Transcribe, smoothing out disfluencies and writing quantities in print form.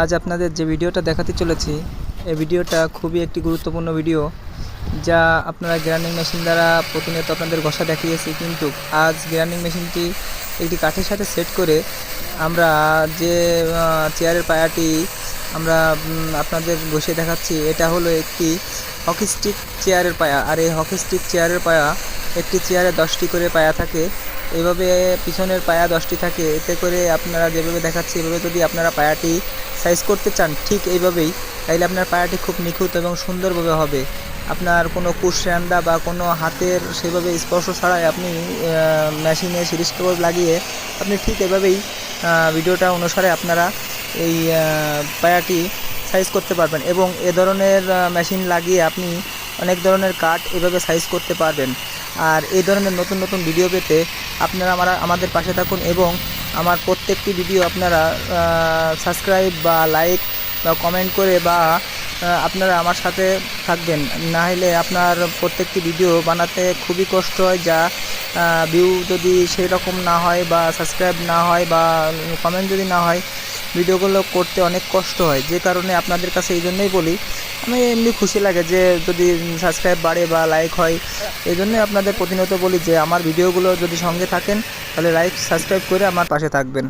আজ আপনাদের যে ভিডিওটা দেখাতে চলেছি এই ভিডিওটা খুবই একটি গুরুত্বপূর্ণ ভিডিও, যা আপনারা গ্রাইন্ডিং মেশিন দ্বারা প্রতিনিয়ত আপনাদের ঘষা দেখিয়েছি। কিন্তু আজ গ্রাইন্ডিং মেশিনটি একটি কাঠের সাথে সেট করে আমরা যে চেয়ারের পায়াটি আমরা আপনাদের ঘষে দেখাচ্ছি, এটা হলো একটি হকি স্টিক চেয়ারের পায়া। আর এই হকি স্টিক চেয়ারের পায়া, একটি চেয়ারে 10টি করে পায়া থাকে। এইভাবে পিছনের পায়া 10টি থাকে। এতে করে আপনারা যেভাবে দেখাচ্ছি এভাবে যদি আপনারা পায়াটি সাইজ করতে চান ঠিক এইভাবেই, তাইলে আপনার পায়াটি খুব নিখুঁত এবং সুন্দরভাবে হবে। আপনার কোনো কুশরান্দা বা কোনো হাতের সেভাবে স্পর্শ ছাড়াই আপনি মেশিনে সিরিজ কেবল লাগিয়ে আপনি ঠিক এভাবেই ভিডিওটা অনুসারে আপনারা এই পায়াটি সাইজ করতে পারবেন। এবং এ ধরনের মেশিন লাগিয়ে আপনি অনেক ধরনের কাঠ এভাবে সাইজ করতে পারবেন। আর এই ধরনের নতুন নতুন ভিডিও পেতে আপনারা আমাদের পাশে থাকুন এবং আমার প্রত্যেকটি ভিডিও আপনারা সাবস্ক্রাইব বা লাইক বা কমেন্ট করে বা আপনারা আমার সাথে থাকবেন। না হলে আপনার প্রত্যেকটি ভিডিও বানাতে খুবই কষ্ট হয়, যা ভিউ যদি সেই রকম না হয় বা সাবস্ক্রাইব না হয় বা কমেন্ট যদি না হয়, ভিডিওগুলো করতে অনেক কষ্ট হয়। যে কারণে আপনাদের কাছে এই জন্যই বলি, আমি এমনি খুশি লাগে যে যদি সাবস্ক্রাইব বাড়ে বা লাইক হয়। এই জন্যই আপনাদের প্রতিনিয়ত বলি যে আমার ভিডিওগুলো যদি সঙ্গে থাকেন তাহলে লাইক সাবস্ক্রাইব করে আমার পাশে থাকবেন।